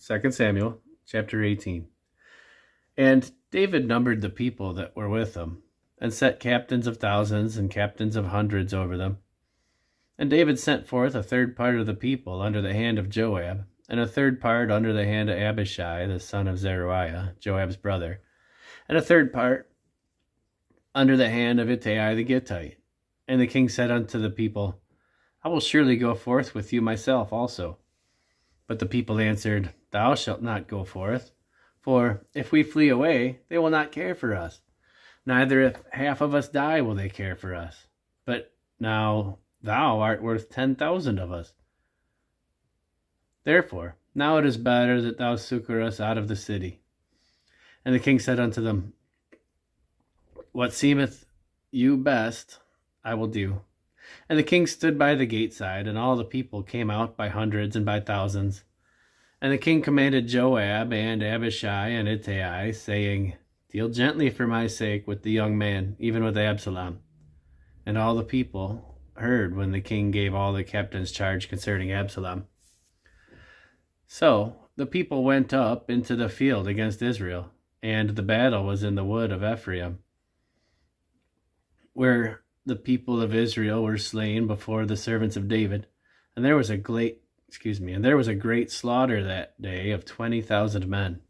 2 Samuel chapter 18. And David numbered the people that were with him, and set captains of thousands and captains of hundreds over them. And David sent forth a third part of the people under the hand of Joab, and a third part under the hand of Abishai, the son of Zeruiah, Joab's brother, and a third part under the hand of Ittai the Gittite. And the king said unto the people, I will surely go forth with you myself also. But the people answered, Thou shalt not go forth, for if we flee away, they will not care for us. Neither if half of us die will they care for us. But now thou art worth 10,000 of us. Therefore, now it is better that thou succor us out of the city. And the king said unto them, What seemeth you best, I will do. And the king stood by the gate side, and all the people came out by hundreds and by thousands. And the king commanded Joab and Abishai and Ittai, saying, Deal gently for my sake with the young man, even with Absalom. And all the people heard when the king gave all the captains charge concerning Absalom. So the people went up into the field against Israel, and the battle was in the wood of Ephraim, where the people of Israel were slain before the servants of David. And there was a great slaughter that day of 20,000 men.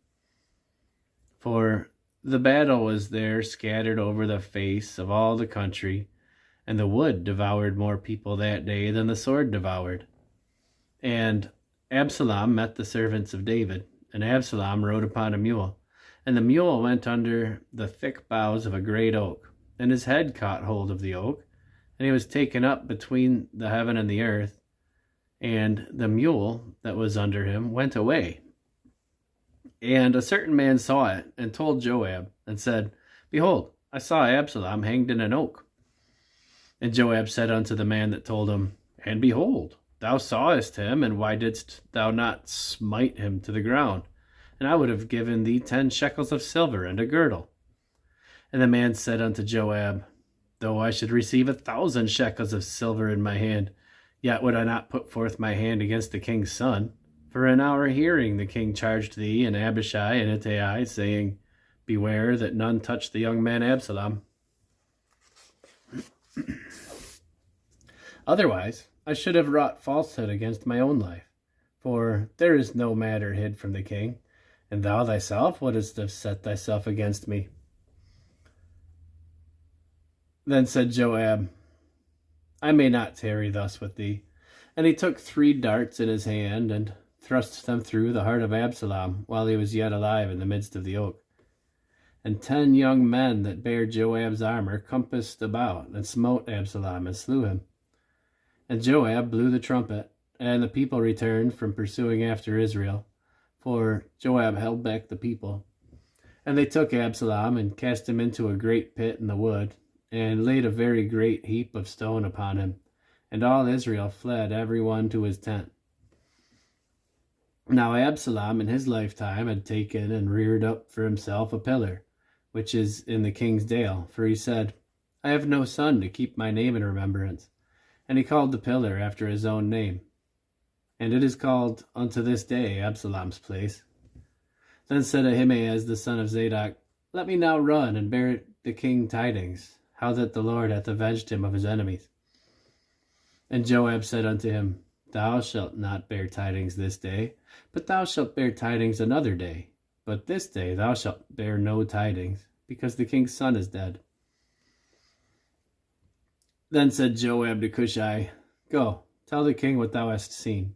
For the battle was there scattered over the face of all the country, and the wood devoured more people that day than the sword devoured. And Absalom met the servants of David, and Absalom rode upon a mule, and the mule went under the thick boughs of a great oak, and his head caught hold of the oak, and he was taken up between the heaven and the earth, and the mule that was under him went away. And a certain man saw it, and told Joab, and said, Behold, I saw Absalom hanged in an oak. And Joab said unto the man that told him, And behold, thou sawest him, and why didst thou not smite him to the ground? And I would have given thee 10 shekels of silver and a girdle. And the man said unto Joab, Though I should receive 1,000 shekels of silver in my hand, yet would I not put forth my hand against the king's son. For in our hearing the king charged thee and Abishai and Ittai, saying, Beware that none touch the young man Absalom. Otherwise I should have wrought falsehood against my own life. For there is no matter hid from the king, and thou thyself wouldst have set thyself against me. Then said Joab, I may not tarry thus with thee. And he took 3 darts in his hand, and thrust them through the heart of Absalom, while he was yet alive in the midst of the oak. And 10 young men that bare Joab's armor compassed about, and smote Absalom, and slew him. And Joab blew the trumpet, and the people returned from pursuing after Israel, for Joab held back the people. And they took Absalom, and cast him into a great pit in the wood, and laid a very great heap of stone upon him. And all Israel fled, every one to his tent. Now Absalom in his lifetime had taken and reared up for himself a pillar, which is in the king's dale, for he said, I have no son to keep my name in remembrance. And he called the pillar after his own name. And it is called unto this day Absalom's place. Then said Ahimaaz the son of Zadok, Let me now run and bear the king tidings, how that the Lord hath avenged him of his enemies. And Joab said unto him, Thou shalt not bear tidings this day, but thou shalt bear tidings another day. But this day thou shalt bear no tidings, because the king's son is dead. Then said Joab to Cushai, Go, tell the king what thou hast seen.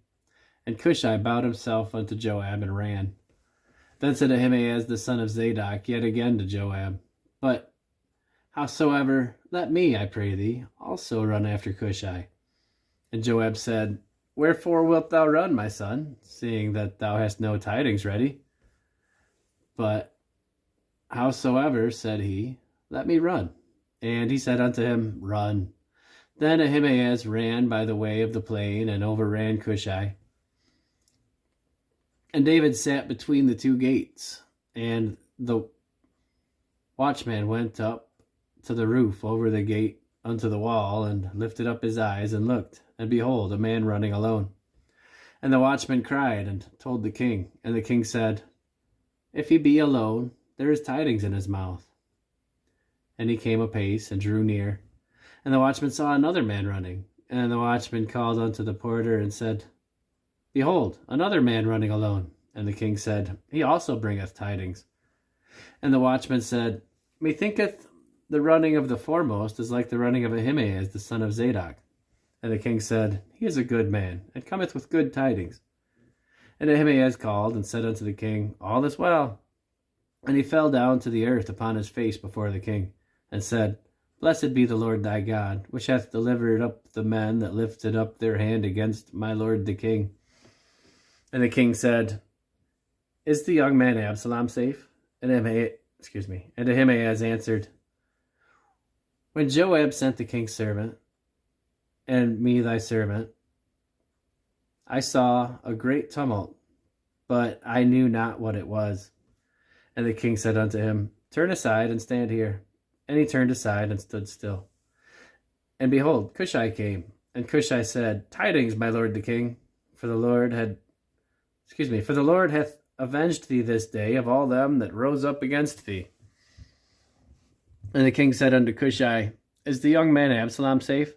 And Cushai bowed himself unto Joab and ran. Then said Ahimaaz the son of Zadok yet again to Joab, But howsoever, let me, I pray thee, also run after Cushai. And Joab said, Wherefore wilt thou run, my son, seeing that thou hast no tidings ready? But howsoever, said he, let me run. And he said unto him, Run. Then Ahimaaz ran by the way of the plain, and overran Cushai. And David sat between the 2 gates, and the watchman went up to the roof over the gate unto the wall, and lifted up his eyes, and looked, and behold, a man running alone. And the watchman cried and told the king. And the king said, If he be alone, there is tidings in his mouth. And he came apace and drew near. And the watchman saw another man running. And the watchman called unto the porter and said, Behold, another man running alone. And the king said, He also bringeth tidings. And the watchman said, Methinketh the running of the foremost is like the running of Ahimaaz the son of Zadok. And the king said, He is a good man, and cometh with good tidings. And Ahimaaz called and said unto the king, All is well. And he fell down to the earth upon his face before the king, and said, Blessed be the Lord thy God, which hath delivered up the men that lifted up their hand against my lord the king. And the king said, Is the young man Absalom safe? And Ahimaaz answered, When Joab sent the king's servant, and me thy servant, I saw a great tumult, but I knew not what it was. And the king said unto him, Turn aside and stand here. And he turned aside and stood still. And behold, Cushai came. And Cushai said, Tidings, my lord the king, for the Lord hath avenged thee this day of all them that rose up against thee. And the king said unto Cushai, Is the young man Absalom safe?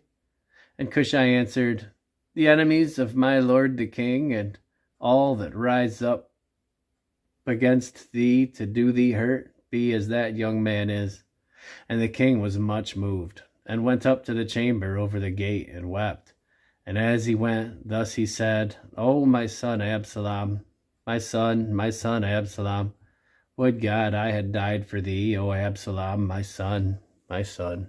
And Cushai answered, The enemies of my lord the king, and all that rise up against thee to do thee hurt, be as that young man is. And the king was much moved, and went up to the chamber over the gate, and wept. And as he went, thus he said, O my son Absalom, my son Absalom, would God I had died for thee, O Absalom, my son, my son.